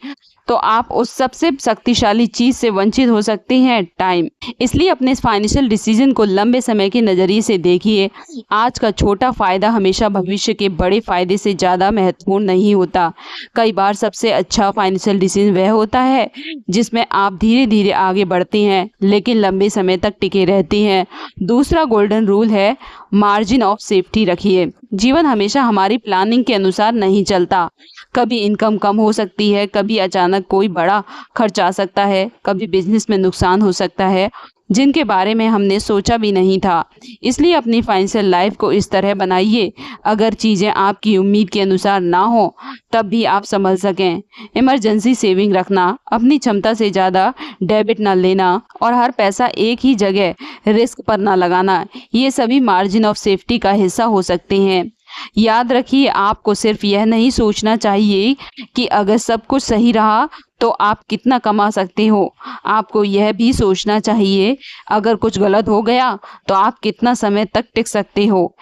तो आप उस सबसे शक्तिशाली चीज से वंचित हो सकते हैं, टाइम। इसलिए अपने फाइनेंशियल डिसीजन को लंबे समय के नजरिए से देखिए। आज का छोटा फायदा हमेशा भविष्य के बड़े फायदे से ज्यादा महत्वपूर्ण नहीं होता। कई बार सबसे अच्छा फाइनेंशियल डिसीजन वह होता है जिसमें आप धीरे धीरे आगे बढ़ते हैं लेकिन लंबे समय तक टिके रहते हैं। दूसरा गोल्डन रूल है मार्जिन ऑफ सेफ्टी रखिए। जीवन हमेशा हमारी प्लानिंग के अनुसार नहीं चलता। कभी इनकम कम हो सकती है, कभी अचानक कोई बड़ा खर्च आ सकता है, कभी बिजनेस में नुकसान हो सकता है जिनके बारे में हमने सोचा भी नहीं था। इसलिए अपनी फाइनेंशियल लाइफ को इस तरह बनाइए, अगर चीज़ें आपकी उम्मीद के अनुसार ना हो तब भी आप संभल सकें। इमरजेंसी सेविंग रखना, अपनी क्षमता से ज़्यादा डेबिट ना लेना और हर पैसा एक ही जगह रिस्क पर ना लगाना, ये सभी मार्जिन ऑफ सेफ्टी का हिस्सा हो सकते हैं। याद रखिए, आपको सिर्फ यह नहीं सोचना चाहिए कि अगर सब कुछ सही रहा तो आप कितना कमा सकते हो। आपको यह भी सोचना चाहिए अगर कुछ गलत हो गया तो आप कितना समय तक टिक सकते हो।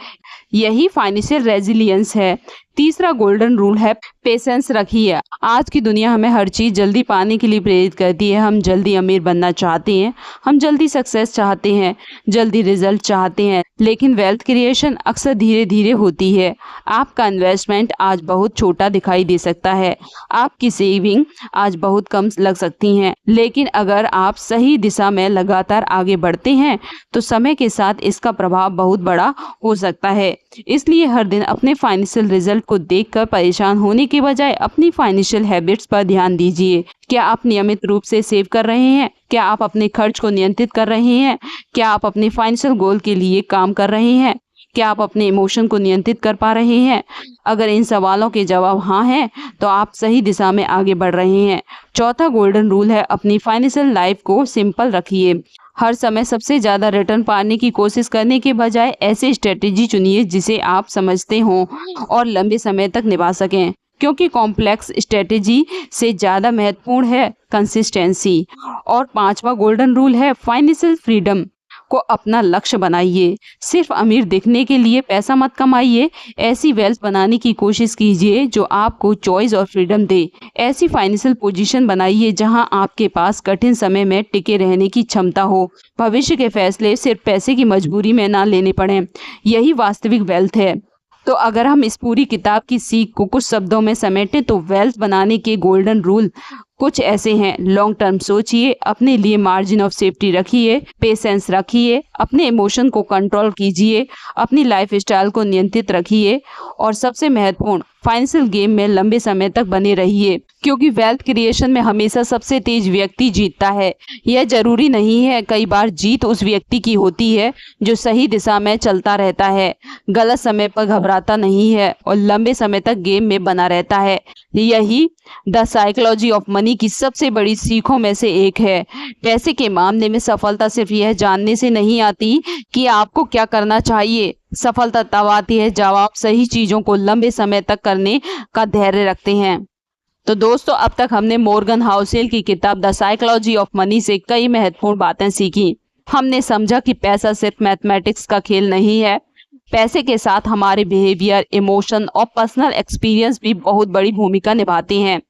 यही फाइनेंशियल रेजिलियंस है। तीसरा गोल्डन रूल है पेशेंस रखिए। आज की दुनिया हमें हर चीज़ जल्दी पाने के लिए प्रेरित करती है। हम जल्दी अमीर बनना चाहते हैं, हम जल्दी सक्सेस चाहते हैं, जल्दी रिजल्ट चाहते हैं, लेकिन वेल्थ क्रिएशन अक्सर धीरे धीरे होती है। आपका इन्वेस्टमेंट आज बहुत छोटा दिखाई दे सकता है, आपकी सेविंग आज बहुत कम लग सकती हैं, लेकिन अगर आप सही दिशा में लगातार आगे बढ़ते हैं तो समय के साथ इसका प्रभाव बहुत बड़ा हो सकता है। इसलिए हर दिन अपने फाइनेंशियल रिजल्ट को देखकर परेशान होने के बजाय अपनी फाइनेंशियल हैबिट्स पर ध्यान दीजिए। क्या आप नियमित रूप से सेव कर रहे हैं? क्या आप अपने खर्च को नियंत्रित कर रहे हैं? क्या आप अपने फाइनेंशियल गोल के लिए काम कर रहे हैं? क्या आप अपने इमोशन को नियंत्रित कर पा रहे हैं? अगर इन सवालों के जवाब हाँ हैं तो आप सही दिशा में आगे बढ़ रहे हैं। चौथा गोल्डन रूल है अपनी फाइनेंशियल लाइफ को सिंपल रखिए। हर समय सबसे ज़्यादा रिटर्न पाने की कोशिश करने के बजाय ऐसी स्ट्रेटेजी चुनिए जिसे आप समझते हों और लंबे समय तक निभा सकें, क्योंकि कॉम्प्लेक्स स्ट्रेटेजी से ज़्यादा महत्वपूर्ण है कंसिस्टेंसी। और पांचवा गोल्डन रूल है फाइनेंशियल फ्रीडम को अपना लक्ष्य बनाइए। सिर्फ अमीर दिखने के लिए पैसा मत कमाइए, ऐसी वेल्थ बनाने की कोशिश कीजिए जो आपको चॉइस और फ्रीडम दे। ऐसी फाइनेंशियल पोजीशन बनाइए जहां आपके पास कठिन समय में टिके रहने की क्षमता हो। भविष्य के फैसले सिर्फ पैसे की मजबूरी में ना लेने पड़े, यही वास्तविक वेल्थ है। तो अगर हम इस पूरी किताब की सीख को कुछ शब्दों में समेटें तो वेल्थ बनाने के गोल्डन रूल कुछ ऐसे हैं। लॉन्ग टर्म सोचिए, अपने लिए मार्जिन ऑफ सेफ्टी रखिए, पेशेंस रखिए, अपने इमोशन को कंट्रोल कीजिए, अपनी लाइफ स्टाइल को नियंत्रित रखिए और सबसे महत्वपूर्ण फाइनेंशियल गेम में लंबे समय तक बने रहिए, क्योंकि वेल्थ क्रिएशन में हमेशा सबसे तेज व्यक्ति जीतता है। यह जरूरी नहीं है, कई बार जीत उस व्यक्ति की होती है जो सही दिशा में चलता रहता है, गलत समय पर घबराता नहीं है और लंबे समय तक गेम में बना रहता है। यही द साइकोलॉजी ऑफ मनी की सबसे बड़ी सीखों में से एक है। पैसे के मामले में सफलता सिर्फ यह जानने से नहीं आती कि आपको क्या करना चाहिए, सफलता तब आती है जब आप सही चीजों को लंबे समय तक करने का धैर्य रखते हैं। तो दोस्तों, अब तक हमने मॉर्गन हाउसेल की किताब द साइकोलॉजी ऑफ मनी से कई महत्वपूर्ण बातें सीखी। हमने समझा कि पैसा सिर्फ मैथमेटिक्स का खेल नहीं है, पैसे के साथ हमारे बिहेवियर, इमोशन और पर्सनल एक्सपीरियंस भी बहुत बड़ी भूमिका निभाते हैं।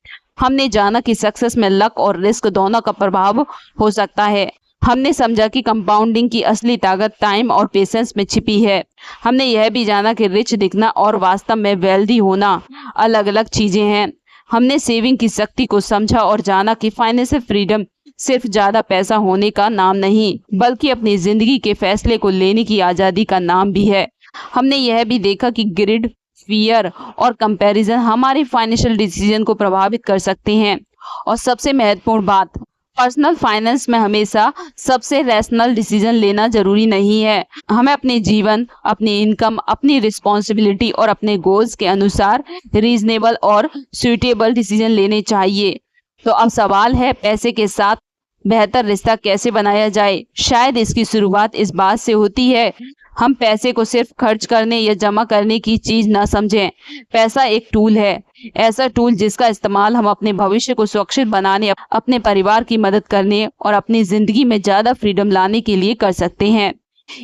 हमने जाना कि सक्सेस में लक और रिस्क दोनों का प्रभाव हो सकता है। हमने समझा कि कंपाउंडिंग की असली ताकत टाइम और पेशेंस में छिपी है। हमने यह भी जाना कि रिच दिखना और वास्तव में वेल्दी होना अलग अलग चीजें हैं। हमने सेविंग की शक्ति को समझा और जाना कि फाइनेंशियल फ्रीडम सिर्फ ज्यादा पैसा होने का नाम नहीं, बल्कि अपनी जिंदगी के फैसले को लेने की आजादी का नाम भी है। हमने यह भी देखा कि ग्रिड, फियर और कंपैरिजन हमारे फाइनेंशियल डिसीजन को प्रभावित कर सकते हैं। और सबसे महत्वपूर्ण बात, पर्सनल फाइनेंस में हमेशा सबसे रैशनल डिसीजन लेना जरूरी नहीं है। हमें अपने जीवन, अपनी इनकम, अपनी रिस्पॉन्सिबिलिटी और अपने गोल्स के अनुसार रीजनेबल और सुइटेबल डिसीजन लेने चाहिए। तो अब सवाल है, पैसे के साथ बेहतर रिश्ता कैसे बनाया जाए? शायद इसकी शुरुआत इस बात से होती है, हम पैसे को सिर्फ खर्च करने या जमा करने की चीज न समझें। पैसा एक टूल है, ऐसा टूल जिसका इस्तेमाल हम अपने भविष्य को सुरक्षित बनाने, अपने परिवार की मदद करने और अपनी जिंदगी में ज्यादा फ्रीडम लाने के लिए कर सकते हैं।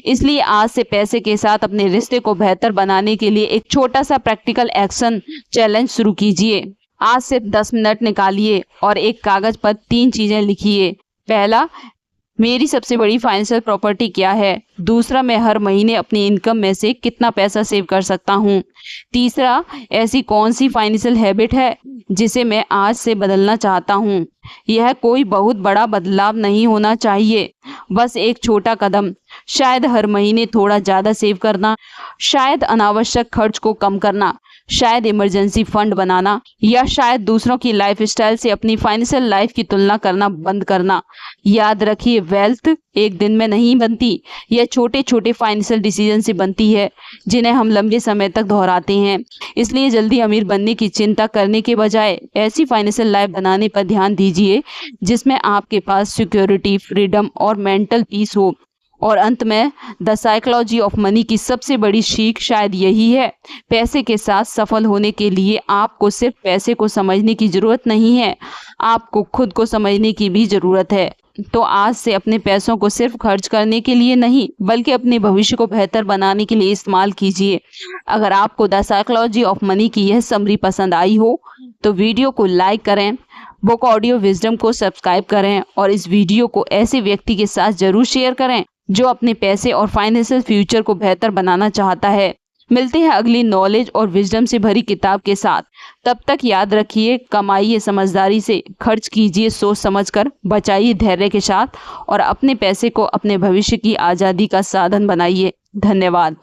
इसलिए आज से पैसे के साथ अपने रिश्ते को बेहतर बनाने के लिए एक छोटा सा प्रैक्टिकल एक्शन चैलेंज शुरू कीजिए। आज सिर्फ 10 मिनट निकालिए और एक कागज पर 3 चीजें लिखिए। पहला, मेरी सबसे बड़ी फाइनेंशियल प्रॉपर्टी क्या है? दूसरा, मैं हर महीने अपनी इनकम में से कितना पैसा सेव कर सकता हूँ? तीसरा, ऐसी कौन सी फाइनेंशियल हैबिट है जिसे मैं आज से बदलना चाहता हूँ? यह कोई बहुत बड़ा बदलाव नहीं होना चाहिए, बस एक छोटा कदम। शायद हर महीने थोड़ा ज्यादा सेव करना, शायद अनावश्यक खर्च को कम करना, शायद इमरजेंसी फंड बनाना, या शायद दूसरों की लाइफस्टाइल से अपनी फाइनेंशियल लाइफ की तुलना करना बंद करना। याद रखिए, वेल्थ एक दिन में नहीं बनती, यह छोटे छोटे फाइनेंशियल डिसीजन से बनती है जिन्हें हम लंबे समय तक दोहराते हैं। इसलिए जल्दी अमीर बनने की चिंता करने के बजाय ऐसी फाइनेंशियल लाइफ बनाने पर ध्यान दीजिए जिसमें आपके पास सिक्योरिटी, फ्रीडम और मेंटल पीस हो। और अंत में द साइकोलॉजी ऑफ मनी की सबसे बड़ी सीख शायद यही है, पैसे के साथ सफल होने के लिए आपको सिर्फ पैसे को समझने की जरूरत नहीं है, आपको खुद को समझने की भी जरूरत है। तो आज से अपने पैसों को सिर्फ खर्च करने के लिए नहीं, बल्कि अपने भविष्य को बेहतर बनाने के लिए इस्तेमाल कीजिए। अगर आपको द साइकोलॉजी ऑफ मनी की यह समरी पसंद आई हो तो वीडियो को लाइक करें, बुक ऑडियो विजडम को सब्सक्राइब करें और इस वीडियो को ऐसे व्यक्ति के साथ जरूर शेयर करें जो अपने पैसे और फाइनेंशियल फ्यूचर को बेहतर बनाना चाहता है। मिलते हैं अगली नॉलेज और विजडम से भरी किताब के साथ। तब तक याद रखिए, कमाइए समझदारी से, खर्च कीजिए सोच समझकर, बचाइए धैर्य के साथ और अपने पैसे को अपने भविष्य की आज़ादी का साधन बनाइए। धन्यवाद।